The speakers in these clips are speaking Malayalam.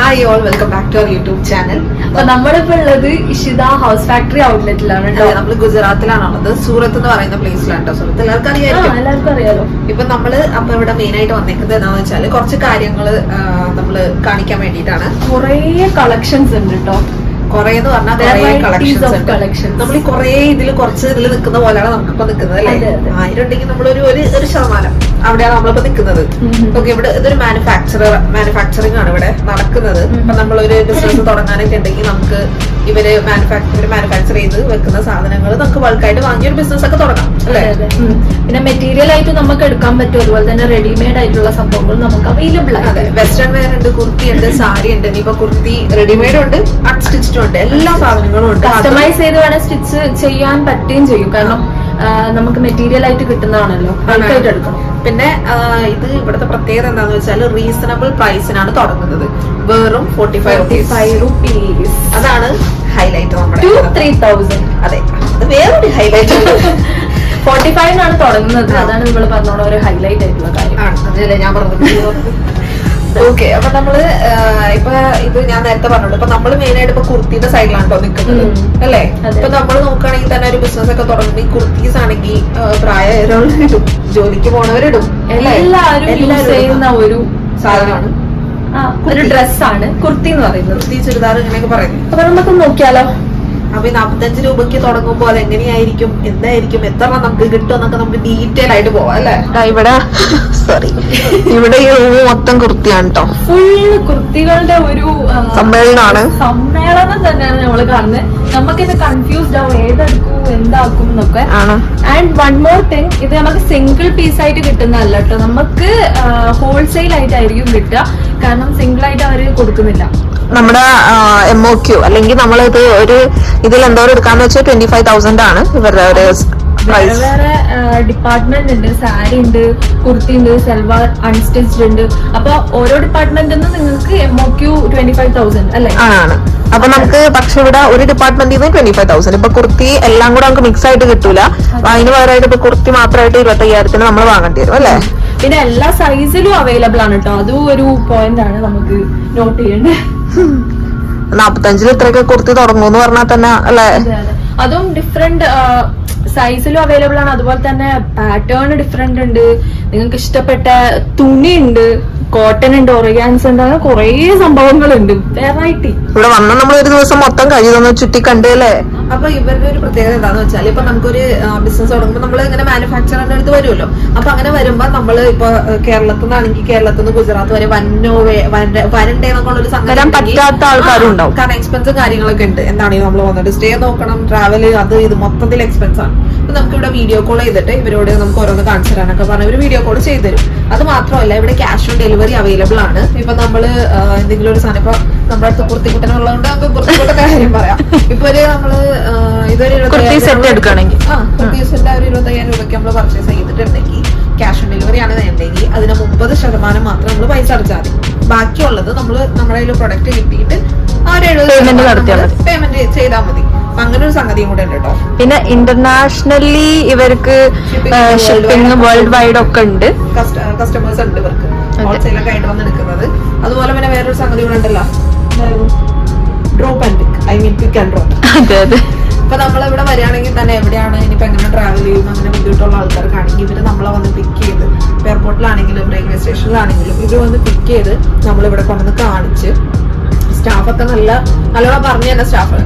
Hi all, welcome back to our YouTube channel. അപ്പൊ നമ്മളിപ്പോ ഉള്ളത് ഇഷിത ഹൗസ് ഫാക്ടറി ഔട്ട്ലെറ്റിലാണ്. നമ്മൾ ഗുജറാത്തിലാണുള്ളത്. സൂറത്ത് എന്ന് പറയുന്ന പ്ലേസിലാണ് കേട്ടോ. സൂറത്ത് എല്ലാവർക്കും അറിയാലോ. ഇപ്പൊ നമ്മള് അപ്പൊ ഇവിടെ മെയിൻ ആയിട്ട് വന്നേക്കുന്നത് എന്താണെന്ന് വെച്ചാല് കുറച്ച് കാര്യങ്ങള് നമ്മള് കാണിക്കാൻ വേണ്ടിയിട്ടാണ്. കുറേ കളക്ഷൻസ് ഉണ്ട് കേട്ടോ. കൊറേ എന്ന് പറഞ്ഞാൽ കുറേ കളക്ഷൻസ്. നമ്മൾ ഈ കുറേ കുറച്ച് ഇതിൽ നിൽക്കുന്ന പോലെയാണ് നമുക്കിപ്പോ നിൽക്കുന്നത് അല്ലേ. 1000 ഉണ്ടെങ്കിൽ നമ്മളൊരു ഒരു ശതമാനം അവിടെയാണ് നമ്മളിപ്പോ നിൽക്കുന്നത്. ഓക്കെ, ഇവിടെ ഇതൊരു മാനുഫാക്ചറിംഗ് ആണ് ഇവിടെ നടക്കുന്നത്. ഇപ്പൊ നമ്മളൊരു ബിസിനസ് തുടങ്ങാനൊക്കെ ഉണ്ടെങ്കിൽ നമുക്ക് ഇവര് മാനുഫാക്ചർ ചെയ്ത് വെക്കുന്ന സാധനങ്ങൾ നമുക്ക് ബൾക്കായിട്ട് വാങ്ങിയൊരു ബിസിനസ് ഒക്കെ തുടങ്ങാം അല്ലേ. പിന്നെ മെറ്റീരിയൽ ആയിട്ട് നമുക്ക് എടുക്കാൻ പറ്റും. അതുപോലെ തന്നെ റെഡിമെയ്ഡ് ആയിട്ടുള്ള സംഭവങ്ങൾ നമുക്ക് അവൈലബിൾ ആണ്. വെസ്റ്റേൺ വെയർ ഉണ്ട്, കുർത്തി ഉണ്ട്, സാരി ഉണ്ട്. ഇനിയിപ്പോ കുർത്തി റെഡിമെയ്ഡ് ഉണ്ട്, അൺസ്റ്റിച്ച്ഡ് ഉണ്ട്, എല്ലാ സാധനങ്ങളും ഉണ്ട്. കസ്റ്റമൈസ് ചെയ്ത് വേണേൽ സ്റ്റിച്ച് ചെയ്യാൻ പറ്റുകയും ചെയ്യും. കാരണം നമുക്ക് മെറ്റീരിയൽ ആയിട്ട് കിട്ടുന്നതാണല്ലോ, ബൾക്കായിട്ട് എടുക്കണം. പിന്നെ ഇത് ഇവിടുത്തെ പ്രത്യേകത എന്താന്ന് വെച്ചാൽ റീസണബിൾ പ്രൈസിനാണ് തുടങ്ങുന്നത്. വെറും 45 rupees. അതാണ് ഹൈലൈറ്റ്. നമ്മുടെ 3,000. അതെ, അത് വേറൊരു ഹൈലൈറ്റ്. 45 തുടങ്ങുന്നത്. അതാണ് നമ്മൾ പറഞ്ഞോളൂ ഒരു ഹൈലൈറ്റ് ആയിട്ടുള്ള കാര്യം. അതല്ലേ ഞാൻ പറഞ്ഞത്. ഓക്കെ, അപ്പൊ നമ്മള് ഇപ്പൊ ഇത് ഞാൻ നേരത്തെ പറഞ്ഞോളൂ. ഇപ്പൊ നമ്മള് മെയിൻ ആയിട്ട് ഇപ്പൊ കുർത്തിയുടെ സൈഡിലാണ് കേട്ടോ നിൽക്കുന്നത് അല്ലേ. ഇപ്പൊ നമ്മള് നോക്കുകയാണെങ്കിൽ തന്നെ ഒരു ബിസിനസ് ഒക്കെ തുടങ്ങുമ്പോൾ ഈ കുർത്തീസ് ആണെങ്കിൽ പ്രായമായവരിടും, ജോലിക്ക് പോണവരിടും, എല്ലാരും ചെയ്യുന്ന ഒരു സാധനമാണ്, ഒരു ഡ്രസ്സാണ് കുർത്തി എന്ന് പറയുന്നത്. കുർത്തി, ചുരിദാർ ഇങ്ങനെയൊക്കെ പറയുന്നത്. അപ്പൊ നമുക്ക് നോക്കിയാലോ. അപ്പൊ 45 രൂപയ്ക്ക് തുടങ്ങുമ്പോൾ അത് എങ്ങനെയായിരിക്കും, എന്തായിരിക്കും, എത്ര നമുക്ക് കിട്ടും എന്നൊക്കെ നമുക്ക് ഡീറ്റെയിൽ ആയിട്ട് പോവാം അല്ലെ. ഇവിടെ ഇവിടെ ഈ റൂം മൊത്തം കുർത്തിയാണ് കേട്ടോ. ഫുള്ള് കുർത്തികളുടെ ഒരു സമ്മേളനം തന്നെയാണ് നമ്മള് കാണുന്നത്. നമുക്കിത് കൺഫ്യൂസ്ഡ് ആവും, ഏതെടുക്കും എന്താക്കും എന്നൊക്കെ. ആൻഡ് വൺ മോർ തിങ്, ഇത് നമുക്ക് സിംഗിൾ പീസ് ആയിട്ട് കിട്ടുന്നതല്ല കേട്ടോ. നമുക്ക് ഹോൾസെയിൽ ആയിട്ടായിരിക്കും കിട്ടുക. കാരണം സിംഗിൾ ആയിട്ട് അവര് കൊടുക്കുന്നില്ല. നമ്മുടെ MOQ അല്ലെങ്കിൽ നമ്മളിത് ഒരു ഇതിൽ എന്തോരം എടുക്കാന്ന് വെച്ചാൽ 25,000 ആണ് ഇവരുടെ ഒരു വേറെ വേറെ ഡിപ്പാർട്ട്മെന്റ് ഉണ്ട്. സാരി ഉണ്ട്, കുർത്തി ഉണ്ട്, സൽവാർ അൺസ്റ്റിച്ച്ഡ് ഉണ്ട്. അപ്പൊ ഓരോ ഡിപ്പാർട്ട്മെന്റിൽ നിന്ന് നിങ്ങൾക്ക് MOQ 25,000 അല്ലെ ആണ്. അപ്പൊ നമുക്ക് പക്ഷെ ഇവിടെ ഒരു ഡിപ്പാർട്ട്മെന്റിൽ നിന്ന് 25,000. ഇപ്പൊ കുർത്തി എല്ലാം കൂടെ നമുക്ക് മിക്സ് ആയിട്ട് കിട്ടൂല. അതിന് പകരമായിട്ട് ഇപ്പൊ കുർത്തി മാത്രമായിട്ട് 25,000 നമ്മൾ വാങ്ങേണ്ടി വരും അല്ലെ. പിന്നെ എല്ലാ സൈസിലും അവൈലബിൾ ആണ് കേട്ടോ. അതും ഒരു പോയിന്റ് ആണ് നമുക്ക് നോട്ട് ചെയ്യേണ്ടത്. 45 ഇത്രയൊക്കെ കുർത്തി തുടങ്ങുമെന്ന് പറഞ്ഞാൽ തന്നെ അല്ലെ. അതും ഡിഫറെന്റ് സൈസിലും അവൈലബിൾ ആണ്. അതുപോലെ തന്നെ പാറ്റേൺ ഡിഫറെന്റ് ഉണ്ട്. നിങ്ങൾക്ക് ഇഷ്ടപ്പെട്ട തുണി ഉണ്ട്, കോട്ടൺ ഉണ്ട്, ഓർഗാൻസ് ഉണ്ട്, അങ്ങനെ കുറേ സംഭവങ്ങളുണ്ട്, വെറൈറ്റി. ഇവിടെ വന്ന നമ്മൾ ഒരു ദിവസം മൊത്തം കഴിയുന്ന ചുറ്റി കണ്ടല്ലേ. അപ്പൊ ഇവരുടെ ഒരു പ്രത്യേകത എന്താന്ന് വെച്ചാൽ ഇപ്പൊ നമുക്കൊരു ബിസിനസ് തുടങ്ങുമ്പോൾ നമ്മൾ ഇങ്ങനെ മാനുഫാക്ചറിന്റെ അടുത്ത് വരുമല്ലോ. അപ്പൊ അങ്ങനെ വരുമ്പോ നമ്മള് ഇപ്പൊ കേരളത്തിൽ നിന്നാണെങ്കിൽ കേരളത്തിൽ നിന്ന് ഗുജറാത്ത് വരെ വരണ്ടേ എന്നുള്ളൊരു സംഗതി പറ്റാത്ത ആൾക്കാരും ഉണ്ടാവും. കാരണം എക്സ്പെൻസും കാര്യങ്ങളൊക്കെ ഉണ്ട്. എന്താണെങ്കിൽ നമ്മൾ വന്നിട്ട് സ്റ്റേ നോക്കണം, ട്രാവല്, അത് ഇത് മൊത്തത്തിൽ എക്സ്പെൻസ് ആണ്. അപ്പൊ നമുക്ക് ഇവിടെ വീഡിയോ കോൾ ചെയ്തിട്ട് ഇവരോട് നമുക്ക് ഓരോന്ന് കാണിച്ചു തരാനൊക്കെ പറഞ്ഞ് ഒരു വീഡിയോ കോൾ ചെയ്തു തരും. അത് മാത്രമല്ല ഇവിടെ ക്യാഷ് ഓൺ ഡെലിവറി അവൈലബിൾ ആണ്. ഇപ്പൊ നമ്മള് എന്തെങ്കിലും ഒരു സാധനം ഇപ്പൊ നമ്മുടെ അടുത്ത് കുർത്തിക്കുട്ടനുള്ളതുകൊണ്ട് നമുക്ക് കുർത്തിക്കുട്ടന്റെ കാര്യം പറയാം. ഇപ്പൊ ഒരു നമ്മള് ഇതൊരു സെറ്റ് എടുക്കുകയാണെങ്കിൽ കുർത്തി സെറ്റ് ഒരു 25,000 രൂപയ്ക്ക് നമ്മൾ പർച്ചേസ് ചെയ്തിട്ടുണ്ടെങ്കിൽ ക്യാഷ് ഓൺ ഡെലിവറി ആണ് വേണ്ടെങ്കിൽ അതിന് 30% മാത്രം നമ്മൾ പൈസ അടച്ചാൽ മതി. ബാക്കിയുള്ളത് നമ്മള് നമ്മുടെ കയ്യിൽ പ്രൊഡക്റ്റ് കിട്ടിയിട്ട് പേയ്മെന്റ് ചെയ്താൽ മതി. അങ്ങനെ ഒരു സംഗതിയും കൂടെ ഉണ്ട് കേട്ടോ. പിന്നെ ഇന്റർനാഷണലി ഇവർക്ക് ഷിപ്പിംഗ് വേൾഡ് വൈഡ് ഒക്കെ ഉണ്ട്. കസ്റ്റമേഴ്സ് ഉണ്ട് ഇവർക്ക് ഹോൾസെയിലൊക്കെ ആയിട്ട് വന്ന് എടുക്കുന്നത്. അതുപോലെ പിന്നെ വേറൊരു സംഗതി കൂടെ ഉണ്ടല്ലോ, drop and pick, I mean pick and drop. അതെ അതെ. ഇപ്പൊ നമ്മളിവിടെ വരികയാണെങ്കിൽ തന്നെ എവിടെയാണ് ഇനിയിപ്പോ എങ്ങനെ ട്രാവൽ ചെയ്യും അങ്ങനെ ബുദ്ധിമുട്ടുള്ള ആൾക്കാർക്കാണെങ്കിൽ ഇവര് നമ്മളെ വന്ന് പിക്ക് ചെയ്ത് എയർപോർട്ടിലാണെങ്കിലും റെയിൽവേ സ്റ്റേഷനിലാണെങ്കിലും ഇവര് വന്ന് പിക്ക് ചെയ്ത് നമ്മളിവിടെ കൊണ്ടുവന്ന് കാണിച്ച് സ്റ്റാഫൊക്കെ നല്ലോണം പറഞ്ഞു തന്നെ സ്റ്റാഫ്.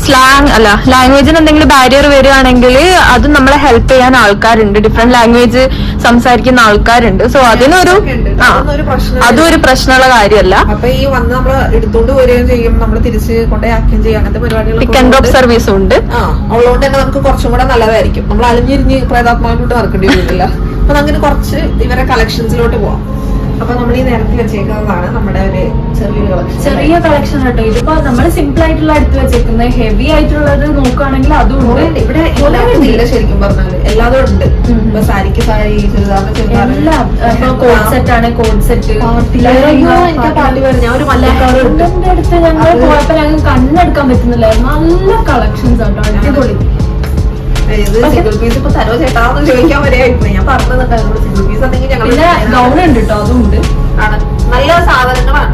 സ്ലാങ് അല്ല, ലാംഗ്വേജിന് എന്തെങ്കിലും ബാരിയർ വരികയാണെങ്കിൽ അത് നമ്മളെ ഹെൽപ്പ് ചെയ്യാൻ ആൾക്കാരുണ്ട്. ഡിഫറെന്റ് ലാംഗ്വേജ് സംസാരിക്കുന്ന ആൾക്കാരുണ്ട്. സോ അതിനൊരു അതും ഒരു പ്രശ്നമുള്ള കാര്യമല്ല. അപ്പൊ ഈ വന്ന് നമ്മൾ എടുത്തോണ്ട് വരികയും ചെയ്യും, നമ്മൾ തിരിച്ച് കൊണ്ടുപോയാക്കുകയും ചെയ്യും. അങ്ങനത്തെ പരിപാടികൾ പിക്ക് ആൻഡ് ഡ്രോപ്പ് സർവീസും ഉണ്ട്. അതുകൊണ്ട് തന്നെ നമുക്ക് കുറച്ചും കൂടെ നല്ലതായിരിക്കും. നമ്മൾ അലിഞ്ഞിരിഞ്ഞ് പ്രേതാത്മാവിലോട്ട് നടക്കേണ്ടി വരില്ല. അപ്പൊ അങ്ങനെ കുറച്ച് ഇവരെ കളക്ഷൻസിലോട്ട് പോവാം. അപ്പൊ നമ്മൾ ഈ നിരത്തി വെച്ചേക്കുന്നതാണ് നമ്മുടെ ഒരു ചെറിയ കളക്ഷൻ കേട്ടോ. ഇതിപ്പോ നമ്മള് സിമ്പിൾ ആയിട്ടുള്ള എടുത്ത് വെച്ചേക്കുന്നത്. ഹെവി ആയിട്ടുള്ളത് നോക്കുകയാണെങ്കിൽ അതും ഉണ്ട്. ഇവിടെ ഇല്ല ശരിക്കും പറഞ്ഞാല് എല്ലാതും ഉണ്ട്. ഇപ്പൊ സാരിക്ക് സാരി, ചുരിദാറിന് ചുരിദാർ, എല്ലാം. കോഡ് സെറ്റ് ആണ് കോഡ് സെറ്റ്. ഞാൻ ഒരു മല്ലക്കാരുടെ അടുത്ത് ഞങ്ങൾ പോയപ്പോ ഞങ്ങൾക്ക് കണ്ണെടുക്കാൻ പറ്റുന്നില്ലായിരുന്നു. നല്ല കളക്ഷൻസ് ആട്ടോ, അടിപൊളി. സിംഗിൾ പീസ് ഇപ്പൊ തരോ ചേട്ടാന്ന് ചോദിക്കാൻ വരെയായിപ്പോയി. ഞാൻ പറഞ്ഞിട്ടുണ്ടായിരുന്നു സിംഗിൾ പീസ് ഉണ്ടെങ്കിൽ ഞങ്ങൾ ഗൗൺ ഉണ്ട് കേട്ടോ, അതും ഉണ്ട്. ആണ്, നല്ല സാധനങ്ങളാണ്.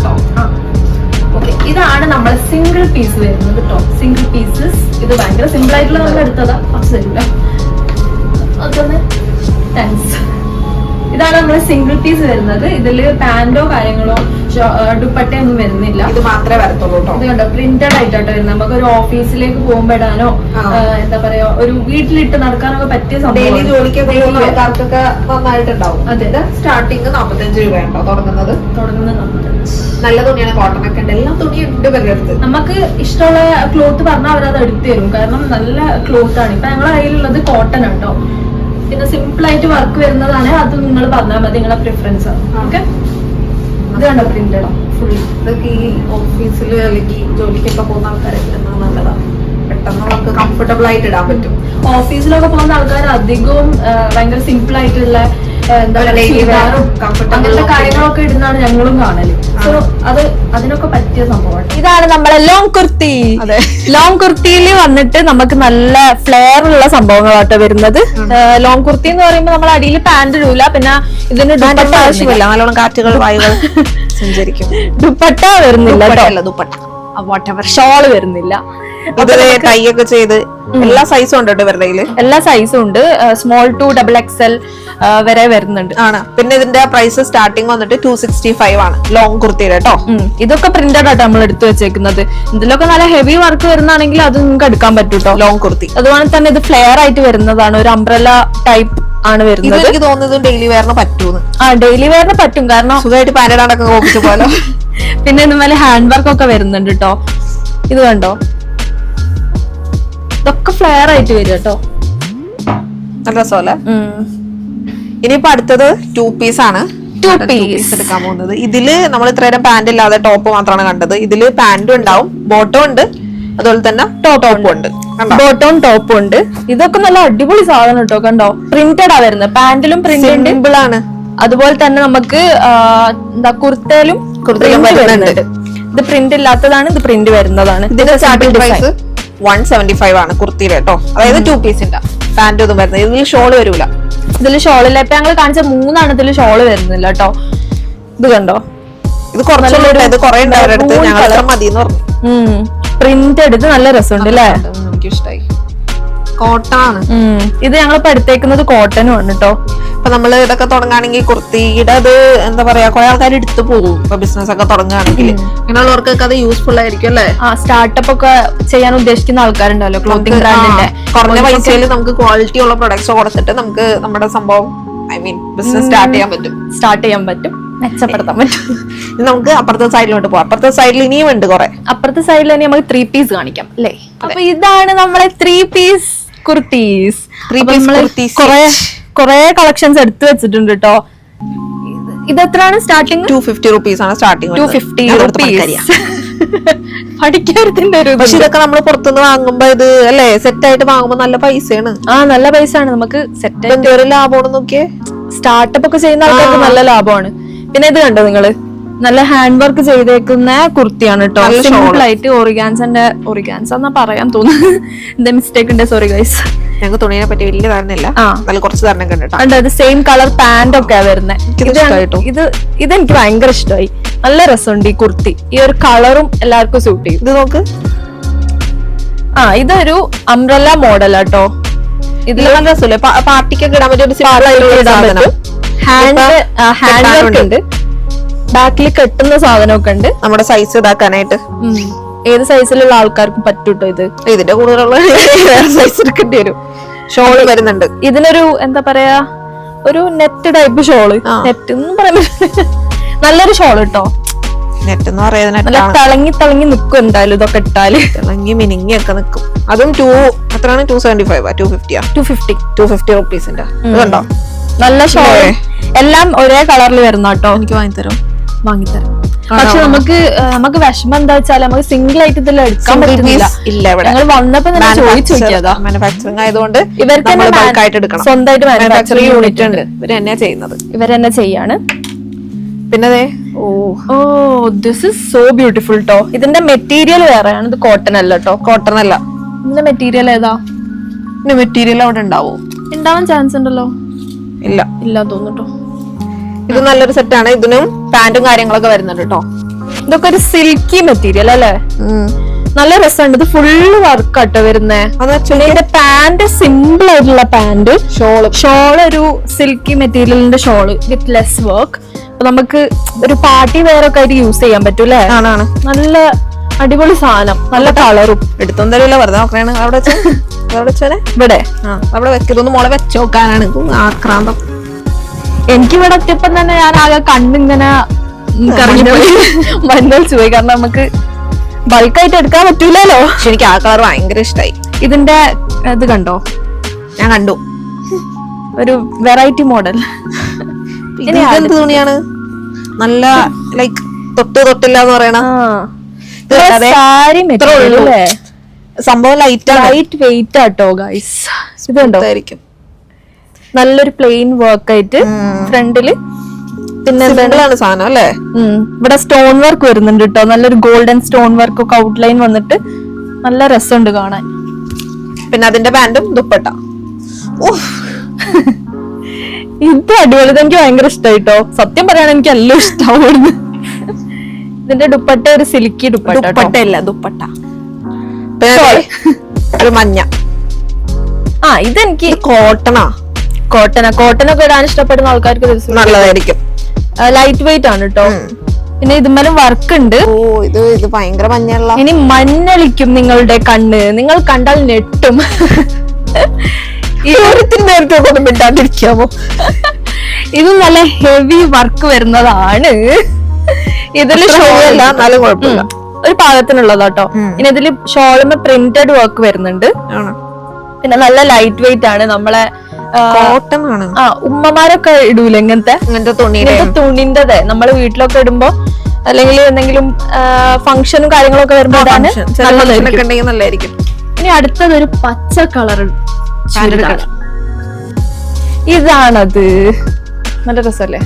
സിംഗിൾ പീസ് വരുന്നത് കേട്ടോ. Single pieces. ഇത് ഭയങ്കര സിമ്പിൾ ആയിട്ടുള്ള നമ്മൾ എടുത്തതാ. അതൊന്ന് താങ്ക്സ്. ഇതാണ് നമ്മുടെ സിംഗിൾ പീസ് വരുന്നത്. ഇതില് പാന്റോ കാര്യങ്ങളോ ദുപ്പട്ടയോ ഒന്നും വരുന്നില്ല. ഇത് മാത്രമേ വരത്തുള്ളൂ കേട്ടോ. ഇത് കണ്ടോ പ്രിന്റഡ് ആയിട്ടാട്ടോ വരുന്നത്. നമുക്ക് ഒരു ഓഫീസിലേക്ക് പോകുമ്പോ ഇടാനോ എന്താ പറയാ ഒരു വീട്ടിലിട്ട് നടക്കാനൊക്കെ പറ്റിയ ഡെയിലി സംഭവം. ജോലിക്ക് പോകുന്ന ആൾക്കാർക്കൊക്കെ നന്നായിട്ടുണ്ടാവും. അതെ. സ്റ്റാർട്ടിങ് 45 രൂപയുണ്ടോ തുടങ്ങുന്നത്. നല്ല തുണിയാണ്, കോട്ടൺ ഒക്കെ ഉണ്ട്, എല്ലാ തുണിയും ഉണ്ട് ഇവരുടെ അടുത്ത്. നമുക്ക് ഇഷ്ടമുള്ള ക്ലോത്ത് പറഞ്ഞാൽ അവരത് എടുത്തു തരും. കാരണം നല്ല ക്ലോത്ത് ആണ്. ഇപ്പൊ ഞങ്ങളുടെ കയ്യിലുള്ളത് കോട്ടൺ ഉണ്ടോ. പിന്നെ സിമ്പിൾ ആയിട്ട് വർക്ക് വരുന്നതാണ്. അത് നിങ്ങൾ പറഞ്ഞാൽ മതി, നിങ്ങളുടെ പ്രിഫറൻസ് ആണ്. ഓക്കെ. ഇത് കണ്ടോ പ്രിന്റഡോ ഫുള്ളി. ഇതൊക്കെ ഈ ഓഫീസിൽ അല്ലെങ്കിൽ ജോലിക്കൊക്കെ പോകുന്ന ആൾക്കാരൊക്കെ നല്ലതാണ്. പെട്ടെന്ന് നമുക്ക് കംഫർട്ടബിൾ ആയിട്ട് ഇടാൻ പറ്റും. ഓഫീസിലൊക്കെ പോകുന്ന ആൾക്കാർ അധികവും ഭയങ്കര സിമ്പിൾ ആയിട്ടുള്ള എന്താ പറയുക അങ്ങനത്തെ കാര്യങ്ങളൊക്കെ ഇടുന്നതാണ് ഞങ്ങളും കാണല്. സോ അത് അതിനൊക്കെ പറ്റിയ സംഭവമാണ്. ഇതാണ് നമ്മളെ ലോങ് കുർത്തി. ലോങ് കുർത്തിയിൽ വന്നിട്ട് നമുക്ക് നല്ല ഫ്ലെയർ ഉള്ള സംഭവങ്ങളാട്ടോ വരുന്നത്. ലോങ് കുർത്തി എന്ന് പറയുമ്പോൾ നമ്മൾ അടിയിൽ പാന്റ് ഇടൂല. പിന്നെ ഇതിന് ദുപ്പട്ട ആവശ്യമില്ല, നല്ലോണം കാറ്റുകൾ വായുകൾ സഞ്ചരിക്കും. ദുപ്പട്ട വരുന്നില്ല, ദുപ്പട്ട വാട്ടെവർ ഷോള് വരുന്നില്ല. ഇത് ടൈ ഒക്കെ ചെയ്ത് എല്ലാ സൈസും ഉണ്ട് കേട്ടോ ഇവരുടെ കയ്യില്. എല്ലാ സൈസും ഉണ്ട്. സ്മോൾ ടു XXL വരെ വരുന്നുണ്ട് ആണ്. പിന്നെ ഇതിന്റെ പ്രൈസ് സ്റ്റാർട്ടിങ് വന്നിട്ട് 265 ആണ് ലോങ് കുർത്തിയുടെ കേട്ടോ. ഇതൊക്കെ പ്രിന്റഡ് ആട്ടോ നമ്മൾ എടുത്തു വെച്ചേക്കുന്നത്. ഇതിലൊക്കെ നല്ല ഹെവി വർക്ക് വരുന്നതാണെങ്കിൽ അത് നിങ്ങൾക്ക് എടുക്കാൻ പറ്റും കേട്ടോ ലോങ് കുർത്തി. അതുപോലെ തന്നെ ഇത് ഫ്ലെയർ ആയിട്ട് വരുന്നതാണ്. ഒരു അംബ്രല്ല ടൈപ്പ് ആണ് വരുന്നത്. എനിക്ക് തോന്നുന്നത് ഡെയിലി വെയറിന് പറ്റൂന്ന്. ഡെയിലി വെയറിന് പറ്റും. കാരണം സുഖമായിട്ട് പാൻഡാടൊക്കെ കോപ്പിച്ച പോലെ. പിന്നെ ഇതുപോലെ ഹാൻഡ് വർക്ക് ഒക്കെ വരുന്നുണ്ട് കേട്ടോ. ഇത് കണ്ടോ, ഇതൊക്കെ ഫ്ലെയർ ആയിട്ട് വരും കേട്ടോ. നല്ല രസമല്ലേ. ഇനിയിപ്പോ അടുത്തത് 2 പീസ് ആണ്. 2 പീസ് എടുക്കാൻ പോകുന്നത്. ഇതില് നമ്മൾ ഇത്രയും പാന്റ് ഇല്ലാതെ ടോപ്പ് മാത്രമാണ് കണ്ടത്. ഇതില് പാന്റും ഉണ്ടാവും, ബോട്ടം ഉണ്ട്, അതുപോലെ തന്നെ ടോപ്പും ഉണ്ട്. ബോട്ടവും ടോപ്പും ഉണ്ട്. ഇതൊക്കെ നല്ല അടിപൊളി സാധനം കേട്ടോ. കണ്ടോ, പ്രിന്റഡ് ആ വരുന്നത്. പാന്റിലും പ്രിന്റ് സിമ്പിൾ ആണ്. അതുപോലെ തന്നെ നമുക്ക് എന്താ കുർത്തയിലും വരുന്നുണ്ട്. ഇത് പ്രിന്റ് ഇല്ലാത്തതാണ്, ഇത് പ്രിന്റ് വരുന്നതാണ്. ഇതിന്റെ സ്റ്റാർട്ടിംഗ് പ്രൈസ് 175 ആണ് കുർത്തിയുടെ കേട്ടോ. അതായത് 2 പീസിന്റെ പാന്റ് ഒന്നും വരുന്നത്. ഇതിൽ ഷോള് വരൂല. ഇതിൽ ഷോളില്ല. ഇപ്പൊ ഞങ്ങൾ കാണിച്ച 3 ഇതിൽ ഷോള് വരുന്നില്ല കേട്ടോ. ഇത് കണ്ടോ, ഇത് കുറച്ചുള്ള കുറെ ഉണ്ടായിരുന്നു. ഞങ്ങൾ മതി എന്ന് പറഞ്ഞു. പ്രിന്റ് എടുത്ത് നല്ല രസമുണ്ട് അല്ലേ. എനിക്ക് ഇഷ്ടമായി. കോട്ടൺ ആണ് ഇത്. ഞങ്ങളിപ്പോ എടുത്തേക്കുന്നത് കോട്ടനും ആണ് കേട്ടോ. ഇപ്പൊ നമ്മള് ഇതൊക്കെ തുടങ്ങുകയാണെങ്കിൽ കുർത്തിയുടെ അത് എന്താ പറയാ കുറെ ആൾക്കാർ എടുത്തു പോകും. ഇപ്പൊ ബിസിനസ് ഒക്കെ തുടങ്ങുകയാണെങ്കിൽ അങ്ങനെയുള്ളവർക്കൊക്കെ അത് യൂസ്ഫുൾ ആയിരിക്കും അല്ലെ. സ്റ്റാർട്ടപ്പ് ഒക്കെ ചെയ്യാൻ ഉദ്ദേശിക്കുന്ന ആൾക്കാരുണ്ടല്ലോ, ക്ലോത്തിങ് ബ്രാൻഡിന്റെ. കുറഞ്ഞ പൈസയിൽ നമുക്ക് ക്വാളിറ്റി ഉള്ള പ്രൊഡക്ട്സ് കൊടുത്തിട്ട് നമുക്ക് നമ്മുടെ സംഭവം ബിസിനസ് സ്റ്റാർട്ട് ചെയ്യാൻ പറ്റും, മെച്ചപ്പെടുത്താൻ പറ്റും. നമുക്ക് അപ്പുറത്തെ സൈഡിലോട്ട് പോവാം. അപ്പുറത്തെ സൈഡിൽ ഇനിയും ഉണ്ട് കുറെ. അപ്പുറത്തെ സൈഡിൽ തന്നെ നമുക്ക് 3 പീസ് കാണിക്കാം അല്ലേ. അപ്പൊ ഇതാണ് നമ്മളെ 3 പീസ് കുർത്തീസ്. കൊറേ കളക്ഷൻസ് എടുത്തു വെച്ചിട്ടുണ്ട് കേട്ടോ. ഇത് എത്രയാണ് സ്റ്റാർട്ടിങ്? 250 റുപ്പീസ് ആണ് സ്റ്റാർട്ടിങ്. 250 പഠിക്കാരത്തിന്റെ ഒരു. പക്ഷെ ഇതൊക്കെ നമ്മൾ പുറത്തുനിന്ന് വാങ്ങുമ്പോ ഇത് അല്ലേ സെറ്റ് ആയിട്ട് വാങ്ങുമ്പോ നല്ല പൈസയാണ്. നല്ല പൈസയാണ്. നമുക്ക് സെറ്റ് ആയിട്ട് ഒരു ലാഭമാണ്. നോക്കിയേ, സ്റ്റാർട്ടപ്പ് ഒക്കെ ചെയ്യുന്ന ആൾക്കാർക്ക് നല്ല ലാഭമാണ്. പിന്നെ ഇത് കണ്ടോ നിങ്ങള്, നല്ല ഹാൻഡ് വർക്ക് ചെയ്തേക്കുന്ന കുർത്തിയാണ് കേട്ടോ. സിമ്പിൾ ആയിട്ട് ഒറിഗാൻസ് എന്നാ പറയാൻ തോന്നുന്നു. എന്താ മിസ്റ്റേക്ക് ഉണ്ട്, സോറി ഗൈസ്. ഞങ്ങൾക്ക് തുണിയെ പറ്റി വലിയ ധാരണയില്ല. നല്ല കുറച്ച് ധാരണ കണ്ടിട്ടോ. ഇത് സെയിം കളർ പാന്റ് ഒക്കെ വരുന്നത്. ഇതെനിക്ക് ഭയങ്കര ഇഷ്ടമായി. നല്ല രസമുണ്ട് ഈ കുർത്തി. ഈ ഒരു കളറും എല്ലാവർക്കും സൂട്ട് ചെയ്യും. ഇത് നോക്ക്. ഇതൊരു അംബ്രല്ല മോഡൽ ആട്ടോ. ഇതിൽ നല്ല രസമല്ലേ, പാർട്ടിക്കൊക്കെ ഇടാൻ പറ്റും. ഹാൻഡ് വർക്ക് ഉണ്ട്. ബാക്കിൽ കെട്ടുന്ന സാധനമൊക്കെ ഉണ്ട്. നമ്മുടെ സൈസ് ഇതാക്കാനായിട്ട് ഏത് സൈസിലുള്ള ആൾക്കാർക്കും പറ്റൂട്ടോ. ഇത് ഇതിന്റെ കൂടുതലുള്ള സൈസ് എടുക്കേണ്ടി വരും. ഷോള് വരുന്നുണ്ട്. ഇതിനൊരു എന്താ പറയാ ഒരു നെറ്റ് ടൈപ്പ് ഷോള്. നെറ്റ് എന്ന് പറയാൻ നല്ലൊരു ഷോള് കേട്ടോ. നെറ്റ് എന്ന് പറയുന്നത് നല്ല തിളങ്ങി നിക്കും. എന്തായാലും ഇതൊക്കെ ഇട്ടാല് തിളങ്ങി മിനിങ്ങി ഒക്കെ നിക്കും. അതും എത്രയാണ്? 275 250 റുപ്പീസിന്റെ. കണ്ടോ, നല്ല ഷോള്. എല്ലാം ഒരേ കളറിൽ വരുന്ന കേട്ടോ. എനിക്ക് വാങ്ങിത്തരാം. പക്ഷെ നമുക്ക് വിഷമം എന്താ വെച്ചാൽ നമുക്ക് സിംഗിൾ ആയിട്ട് ഇതിൽ എടുക്കാൻ പറ്റുന്നില്ല. ഞങ്ങൾ വന്നപ്പോ ചോദിച്ചു നോക്കിയതാ. മാനുഫാക്ചറിംഗ് ആയതുകൊണ്ട് ഇവർക്ക് സ്വന്തമായിട്ട് മാനുഫാക്ചറിംഗ് യൂണിറ്റ് ഉണ്ട്. ഇവരെന്നെ ചെയ്യാണ്. പിന്നെ ദിസ് ഇസ് സോ ബ്യൂട്ടിഫുൾ ട്ടോ. ഇതിന്റെ മെറ്റീരിയൽ വേറെയാണ്. ഇത് കോട്ടൺ അല്ല കേട്ടോ. കോട്ടൺ അല്ല. ഇതിന്റെ മെറ്റീരിയൽ ഏതാ? മെറ്റീരിയൽ അവിടെ ഉണ്ടാവാൻ ചാൻസ് ഉണ്ടല്ലോ. ഇല്ല തോന്നുട്ടോ. ഇത് നല്ലൊരു സെറ്റാണ്. ഇതിനും പാന്റും കാര്യങ്ങളൊക്കെ വരുന്നുണ്ട് കേട്ടോ. ഇതൊക്കെ ഒരു സിൽക്കി മെറ്റീരിയൽ അല്ലേ. നല്ല രസമുണ്ട്. ഇത് ഫുള്ള് വർക്കാട്ടോ വരുന്നേ. ഇതിന്റെ പാന്റ് സിമ്പിൾ ആയിട്ടുള്ള പാന്റ്, ഷോള് ഒരു സിൽക്കി മെറ്റീരിയലിന്റെ ഷോള് വിത്ത് ലെസ് വർക്ക്. അപ്പൊ നമുക്ക് ഒരു പാർട്ടി വെയർ ഒക്കെ ആയിട്ട് യൂസ് ചെയ്യാൻ പറ്റും അല്ലേ? ആണ്. നല്ല അടിപൊളി സാധനം, നല്ല കളറും. എടുത്തൊന്നും തരില്ല, വെറുതെ നോക്കണേ. അവിടെ വെച്ചോനെ ഇവിടെ അവിടെ വെക്കതൊന്ന് മോളെ വെച്ച് നോക്കാനാണ് ആക്രാന്തം. എനിക്കിവിടെ എത്തിയപ്പം തന്നെ ഞാൻ ആകെ കണ്ണിങ്ങനെ കറങ്ങിപ്പോയി, മഞ്ഞളിച്ചു പോയി. കാരണം നമുക്ക് ബൾക്കായിട്ട് എടുക്കാൻ പറ്റൂലല്ലോ. പക്ഷെ എനിക്ക് ആ കളർ ഭയങ്കര ഇഷ്ടമായി. ഇതിന്റെ ഇത് കണ്ടോ? ഞാൻ കണ്ടു. ഒരു വെറൈറ്റി മോഡൽ. എന്ത് തുണിയാണ്? നല്ല ലൈക്ക് തൊട്ടില്ല എന്ന് പറയണ സാരി മെറ്റീരിയൽ അല്ലേ? സംഭവം ലൈറ്റ് വെയിറ്റ് ആട്ടോ ഗൈസ്. ഇതുണ്ടോ? നല്ലൊരു പ്ലെയിൻ വർക്ക് ആയിട്ട് ഫ്രണ്ടില്. പിന്നെ എന്താണ് സാധനം അല്ലേ? ഇവിടെ സ്റ്റോൺ വർക്ക് വരുന്നുണ്ട് കേട്ടോ. നല്ലൊരു ഗോൾഡൻ സ്റ്റോൺ വർക്ക് ഒക്കെ ഔട്ട്ലൈൻ വന്നിട്ട് നല്ല രസമുണ്ട് കാണാൻ. പിന്നെ അതിന്റെ പാന്റും ദുപ്പട്ട. ഇത് അടിപൊളി. എനിക്ക് ഭയങ്കര ഇഷ്ടമായിട്ടോ. സത്യം പറയാണ്, എനിക്ക് എല്ലാം ഇഷ്ടമാവുന്നു. ഇതിന്റെ ദുപ്പട്ട ഒരു സിൽക്കി ദുപ്പട്ട. ദുപ്പട്ട ഒരു മഞ്ഞ. ഇതെനിക്ക് കോട്ടനൊക്കെ ഇടാൻ ഇഷ്ടപ്പെടുന്ന ആൾക്കാർക്ക് നല്ലതായിരിക്കും. ലൈറ്റ് വെയിറ്റ് ആണ് കേട്ടോ. പിന്നെ ഇതുമേലും വർക്ക് ഉണ്ട്. ഇത് ഭയങ്കര മഞ്ഞുള്ള. ഇനി മഞ്ഞളിക്കും നിങ്ങളുടെ കണ്ണ്, നിങ്ങൾ കണ്ടാൽ നെട്ടും. നേരത്തെ ഒന്നും മിണ്ടാണ്ടിരിക്കാമോ? ഇത് നല്ല ഹെവി വർക്ക് വരുന്നതാണ്. ഇതില് ഷോളല്ല, എന്നാലും കുഴപ്പമില്ല, ഒരു പാകത്തിനുള്ളതാട്ടോ. പിന്നെ ഇതില് ഷോളുമേ പ്രിന്റഡ് വർക്ക് വരുന്നുണ്ട്. പിന്നെ നല്ല ലൈറ്റ് വെയിറ്റ് ആണ്. നമ്മളെ കോട്ടൺ ആണ്. ഉമ്മമാരൊക്കെ ഇടൂല ഇങ്ങനത്തെ തുണിന്റെ. നമ്മള് വീട്ടിലൊക്കെ ഇടുമ്പോ അല്ലെങ്കിൽ എന്തെങ്കിലും ഫംഗ്ഷനും കാര്യങ്ങളൊക്കെ വരുമ്പോ നല്ലതായിരിക്കും. ഇനി അടുത്തത് ഒരു പച്ച കളർ. ഇതാണത്. നല്ല രസല്ലേ?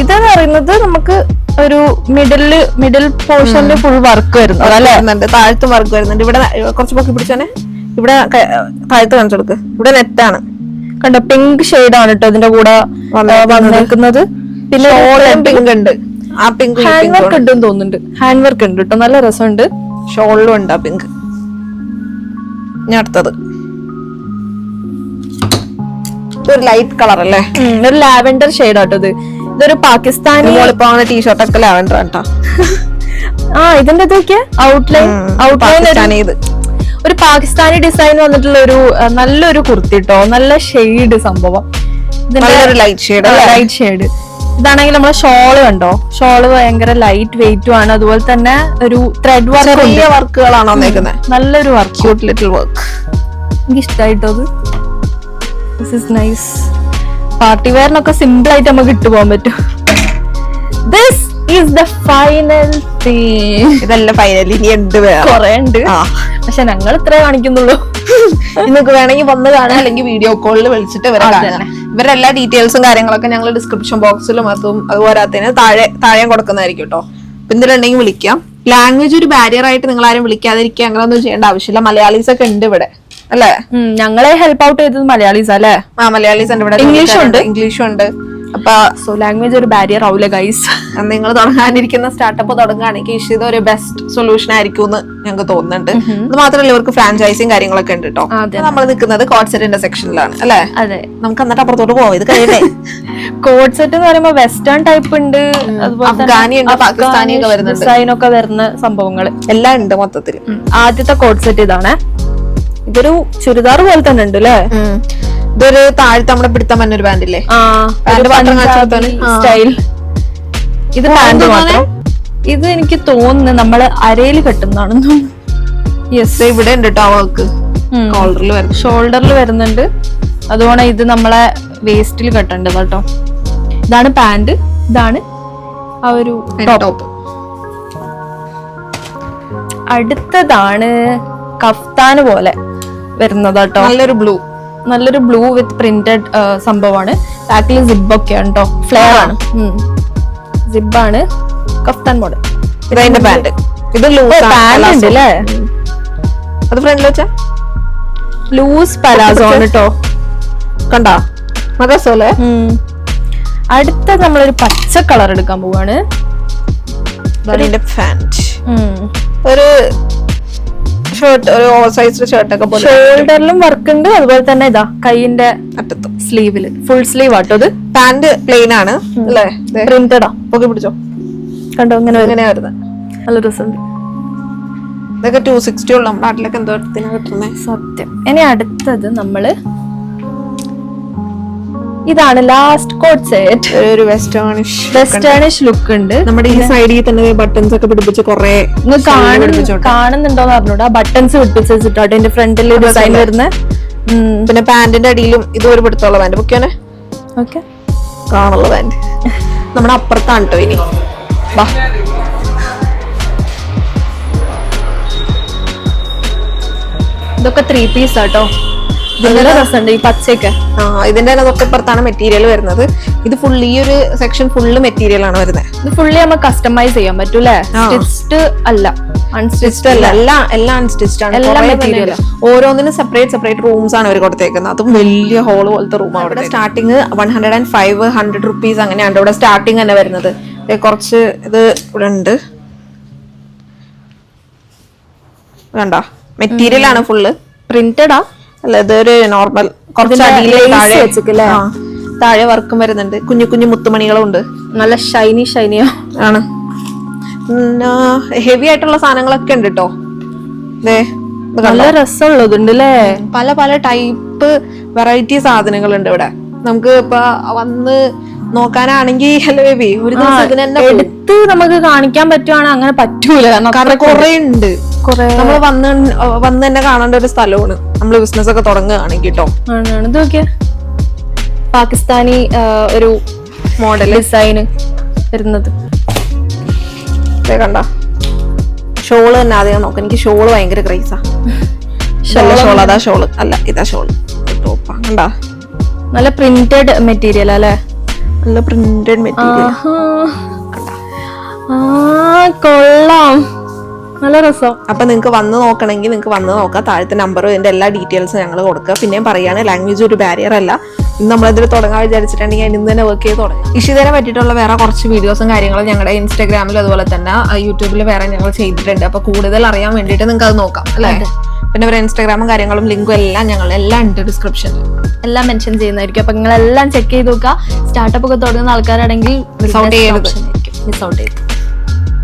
ഇതെന്ന് പറയുന്നത് നമുക്ക് ഒരു മിഡിൽ പോർഷനിൽ ഫുൾ വർക്ക് വരുന്നുണ്ട്. താഴത്തും വർക്ക് വരുന്നുണ്ട്. ഇവിടെ കുറച്ച് പൊക്കി പിടിച്ചോനെ. ഇവിടെ താഴത്ത് കാണിച്ചു കൊടുക്ക്. ഇവിടെ നെറ്റാണ് കണ്ടോ? പിങ്ക് ഷെയ്ഡ് ആണ് കേട്ടോ ഇതിന്റെ കൂടെ വന്നേക്കുന്നത്. പിന്നെ പിങ്ക് ഉണ്ട്. ആ പിങ്ക് ഹാൻഡ് വർക്ക് ഉണ്ടെന്ന് തോന്നുന്നുണ്ട്. ഹാൻഡ് വർക്ക് ഉണ്ട് കേട്ടോ. നല്ല രസമുണ്ട്. ഷോളിലും ഉണ്ട് ആ പിങ്ക്. ഞാൻ അടുത്തത് ഒരു ലൈറ്റ് കളർ അല്ലേ? ഒരു ലാവെൻഡർ ഷെയ്ഡ് ആട്ടോ ഇത്. ഇതൊരു പാകിസ്ഥാനി ടീഷർട്ട് ഒക്കെ ലാവെൻഡർ ആട്ടോ. ഇതിന്റെ ഔട്ട്ലൈൻ ഒരു പാകിസ്ഥാനി ഡിസൈൻ വന്നിട്ടുള്ള ഒരു നല്ലൊരു കുർത്തി കേട്ടോ. നല്ല ഷെയ്ഡ് സംഭവം. Light shade. ഇതാണെങ്കിൽ നമ്മളെ ഷോള് കണ്ടോ? ഷോള് ഭയങ്കര ലൈറ്റ് വെയിറ്റും ആണ്. അതുപോലെ തന്നെ ഒരു ത്രെഡ് വർക്കുകളാണോ നല്ലൊരു വർക്ക്. Cute little work. എനിക്ക് ഇഷ്ടമായിട്ടോ അത്. This is nice. പാർട്ടി വെയറിനൊക്കെ സിമ്പിൾ ആയിട്ട് നമുക്ക് ഇട്ടു പോകാൻ പറ്റും. This is the final thing. ഇതല്ല ഫൈനൽ, ഇനി എന്ത് കൊറേ ഉണ്ട്. പക്ഷെ ഞങ്ങൾ ഇത്രേ കാണിക്കുന്നുള്ളൂ. നിങ്ങൾക്ക് വേണമെങ്കിൽ വന്ന് കാണാം, അല്ലെങ്കിൽ വീഡിയോ കോളിൽ വിളിച്ചിട്ട് ഇവരുടെ എല്ലാ ഡീറ്റെയിൽസും കാര്യങ്ങളൊക്കെ ഞങ്ങൾ ഡിസ്ക്രിപ്ഷൻ ബോക്സിലും അതുപോലെ താഴെ കൊടുക്കുന്നതായിരിക്കും കേട്ടോ. എന്തിനുണ്ടെങ്കിൽ വിളിക്കാം. ലാംഗ്വേജ് ഒരു ബാരിയർ ആയിട്ട് നിങ്ങൾ ആരും വിളിക്കാതിരിക്കുക, അങ്ങനെ ഒന്നും ചെയ്യേണ്ട ആവശ്യമില്ല. മലയാളീസ് ഒക്കെ ഉണ്ട് ഇവിടെ അല്ലേ? ഞങ്ങളെ ഹെൽപ്പ് ഔട്ട് ചെയ്തത് മലയാളീസ് അല്ലേ? മലയാളീസ് ഉണ്ട് ഇവിടെ. ഇംഗ്ലീഷും ഉണ്ട്. അപ്പൊ ലാംഗ്വേജ് ഒരു ബാരിയർ ആവില്ല ഗൈസ്. നിങ്ങൾ തുടങ്ങാനിരിക്കുന്ന സ്റ്റാർട്ടപ്പ് തുടങ്ങുകയാണെങ്കിൽ ഇത് ഒരു ബെസ്റ്റ് സൊല്യൂഷൻ ആയിരിക്കും എന്ന് ഞങ്ങൾക്ക് തോന്നുന്നുണ്ട്. അത് മാത്രമല്ല ഇവർക്ക് ഫ്രാഞ്ചൈസിയും കാര്യങ്ങളൊക്കെ ഉണ്ട് കേട്ടോ. നമ്മൾ നിൽക്കുന്നത് കോഡ് സെറ്റിന്റെ സെക്ഷനിലാണ് അല്ലേ? അതെ. നമുക്ക് എന്നിട്ട് അപ്പുറത്തോട്ട് പോവാം. ഇത് കഴിയട്ടെ. കോഡ് സെറ്റ് എന്ന് പറയുമ്പോൾ വെസ്റ്റേൺ ടൈപ്പ് ഉണ്ട്, അഫ്ഗാനി ഉണ്ട്, പാകിസ്ഥാനി ഒക്കെ വരുന്നുണ്ട്, ഡിസൈൻ ഒക്കെ വരുന്ന സംഭവങ്ങൾ എല്ലാം ഉണ്ട് മൊത്തത്തിൽ. ആദ്യത്തെ കോഡ് സെറ്റ് ഇതാണ്. ഇതൊരു ചുരിദാർ പോലെ തന്നെ ഉണ്ട് അല്ലേ? ഇതൊരു താഴത്തെ നമ്മുടെ പിടുത്തം തന്നെ ഒരു പാന്റില്ലേ? സ്റ്റൈൽ. ഇത് പാന്റ് മാത്രം. ഇത് എനിക്ക് തോന്നുന്നു നമ്മള് അരയിൽ കെട്ടുന്നതാണെന്ന് തോന്നുന്നു. യെസ്, ഇവിടെ ഉണ്ട് കേട്ടോ വർക്ക്. ഷോൾഡറിൽ വരുന്നുണ്ട്. അതുകൊണ്ട് ഇത് നമ്മളെ വേസ്റ്റിൽ കെട്ടേണ്ടത് കേട്ടോ. ഇതാണ് പാന്റ്, ഇതാണ് ആ ഒരു ടോപ്പ്. അടുത്തതാണ് കഫ്താന് പോലെ വരുന്നത് കേട്ടോ. നല്ലൊരു ബ്ലൂ വിത്ത് പ്രിന്റഡ് സംഭവമാണ്. ബാക്കിൽ സിബ് ഒക്കെ ആണ് കേട്ടോ. ഫ്ലെയർ ആണ്, സിബാണ്. Kaftan model. ഇതിന്റെ പാന്റ്. ഇത് പാന്റ് ഉണ്ട് അല്ലേ? അത് ഫ്രണ്ടിൽ വെച്ചാ ലൂസ് പലാസോ ആണ് കേട്ടോ. കണ്ടാ മകസോലെ. അടുത്ത നമ്മളൊരു പച്ച കളർ എടുക്കാൻ പോവാണ്. പാന്റ്. ഒരു ഷർട്ട്, ഒരു ഓവർ സൈസ്ഡ് ഷർട്ടൊക്കെ പോലെ ഷോൾഡറിലും വർക്ക് ഉണ്ട്, അതുപോലെ തന്നെ ഇതാ കൈയിന്റെ അറ്റത്തും. സ്ലീവില് ഫുൾ സ്ലീവ് ആട്ടോ ഇത്. പാന്റ് പ്ലെയിൻ ആണ് അല്ലേ? പ്രിന്റഡാ, പൊക്കി പിടിച്ചോ, കണ്ടോ ഇങ്ങനെ ഇങ്ങനെയാ വരുന്നത്. നല്ല രസമുണ്ട്. ഇതൊക്കെ 260 ഉള്ള നമ്മുടെ നാട്ടിലൊക്കെ എന്തോ കിട്ടുന്നേ. സത്യം. ഇനി അടുത്തത് നമ്മള് ഇതാണ് ലാസ്റ്റ് കോട്ട് സെറ്റ്. ഒരു വെസ്റ്റേണിഷ് ലുക്ക് ഉണ്ട്. നമ്മുടെ ഈ സൈഡിൽ തന്നെ ബട്ടൺസ് ഒക്കെ പിടിപ്പിച്ച് കുറെ കാണുന്നുണ്ടോന്ന് പറഞ്ഞൂടാ, ബട്ടൺസ് പിടിപ്പിച്ച് വെച്ചിട്ടോ അതിന്റെ ഫ്രണ്ടിൽ ഡിസൈൻ വരുന്ന. പിന്നെ പാന്റിന്റെ അടിയിലും ഇതും ഒരു പിടുത്തമുള്ള പാന്റ്. പൊക്കിയാനെ ഓക്കെ, കാണുള്ള പാന്റ് നമ്മുടെ അപ്പുറത്താണ് കേട്ടോ. ഇനി വാ, ഇതൊക്കെ 3 പീസ് ആട്ടോ. നല്ല രസമുണ്ട് ഈ പച്ചയൊക്കെ. ഇതിന്റെ തൊട്ടപ്പുറത്താണ് മെറ്റീരിയൽ വരുന്നത്. ഇത് ഫുള്ള് ഈ ഒരു സെക്ഷൻ ഫുള്ള് മെറ്റീരിയൽ ആണ് വരുന്നത്. ഇത് ഫുള്ളി നമുക്ക് കസ്റ്റമൈസ് ചെയ്യാൻ പറ്റൂലേ? സ്റ്റിച്ച്ഡ് അല്ല, അൺസ്റ്റിച്ച്ഡ് അല്ല, എല്ലാം അൺസ്റ്റിച്ച്ഡ് ആണ്. എല്ലാം മെറ്റീരിയൽ. ഓരോന്നിനും സെപ്പറേറ്റ് റൂംസ് ആണ് അവർ കൊടുത്തേക്കുന്നത്. അതും വലിയ ഹോള് പോലത്തെ റൂമാണ്. ഇവിടെ സ്റ്റാർട്ടിങ് 105, 100 റുപ്പീസ് അങ്ങനെയാണ് ഇവിടെ സ്റ്റാർട്ടിങ് തന്നെ വരുന്നത്. കുറച്ച് ഇത് ഇവിടെ ഉണ്ട്, കണ്ടോ? മെറ്റീരിയൽ ആണ് ഫുള്ള്. പ്രിന്റഡാ അല്ല, ഇതൊരു നോർമൽ. കുറച്ച് അടിയിലെ താഴെ വർക്കും വരുന്നുണ്ട്. കുഞ്ഞു കുഞ്ഞു മുത്തുമണികളും ഉണ്ട്. നല്ല ഷൈനിയോ ആണ്. ഹെവി ആയിട്ടുള്ള സാധനങ്ങളൊക്കെ ഉണ്ട് കേട്ടോ. നല്ല രസമുള്ളതുണ്ട് അല്ലേ? പല പല ടൈപ്പ് വെറൈറ്റി സാധനങ്ങൾ ഉണ്ട് ഇവിടെ. നമുക്ക് ഇപ്പൊ വന്ന് നോക്കാനാണെങ്കിൽ ഹലോ ബേബി ഒരു ദിവസം ഇതിന് തന്നെ എടുത്ത് നമുക്ക് കാണിക്കാൻ പറ്റുവാണെങ്കിൽ അങ്ങനെ പറ്റൂല. കാരണം കുറെ ഉണ്ട്. നമ്മൾ വന്ന് തന്നെ കാണേണ്ട ഒരു സ്ഥലമാണ് നമ്മൾ ബിസിനസ് ഒക്കെ തുടങ്ങുകയാണെങ്കിൽ കേട്ടോ. ഇത് നോക്കിയാ പാകിസ്ഥാനി ഒരു മോഡൽ ഡിസൈന് വരുന്നത് കണ്ട. ഷോള് തന്നെ ആദ്യം നോക്കാം. എനിക്ക് ഷോള് ഭയങ്കര ക്രൈസാ. ഷോൾ അതാ ഷോള് അല്ല, ഇതാ ഷോള്. ടോപ്പാ കണ്ടാ? നല്ല പ്രിന്റഡ് മെറ്റീരിയൽ അല്ലേ? നല്ല പ്രിന്റഡ് മെറ്റീരിയൽ. കൊള്ളാം, നല്ല രസം. അപ്പൊ നിങ്ങൾക്ക് വന്ന് നോക്കണമെങ്കിൽ നിങ്ങൾക്ക് വന്ന് നോക്കാം. താഴത്തെ നമ്പറും ഇതിന്റെ എല്ലാ ഡീറ്റെയിൽസും ഞങ്ങൾ കൊടുക്കുക. പിന്നെയും പറയാണ്, ലാംഗ്വേജ് ഒരു ബാരിയർ അല്ല. ഇന്ന് നമ്മളിതിൽ തുടങ്ങാൻ വിചാരിച്ചിട്ടുണ്ടെങ്കിൽ ഞാൻ ഇന്ന് തന്നെ വർക്ക് ചെയ്ത് തുടങ്ങാം. ഇഷിതനെ പറ്റിയിട്ടുള്ള വേറെ കുറച്ച് വീഡിയോസും കാര്യങ്ങളും ഞങ്ങളുടെ ഇൻസ്റ്റാഗ്രാമിലും അതുപോലെ തന്നെ യൂട്യൂബിൽ വേറെ ഞങ്ങൾ ചെയ്തിട്ടുണ്ട്. അപ്പൊ കൂടുതൽ അറിയാൻ വേണ്ടിയിട്ട് നിങ്ങൾക്ക് അത് നോക്കാം അല്ലേ? പിന്നെ ഇവരുടെ ഇൻസ്റ്റാഗ്രാമും കാര്യങ്ങളും ലിങ്കും എല്ലാം ഉണ്ട് ഡിസ്ക്രിപ്ഷനിൽ. എല്ലാം മെൻഷൻ ചെയ്യുന്നതായിരിക്കും. അപ്പൊ നിങ്ങളെല്ലാം ചെക്ക് ചെയ്ത് നോക്കുക. സ്റ്റാർട്ടപ്പ് ഒക്കെ തുടങ്ങുന്ന ആൾക്കാരാണെങ്കിൽ മിസ് ഔട്ട് ചെയ്യരുത്. മിസ് ഔട്ട് ചെയ്ത്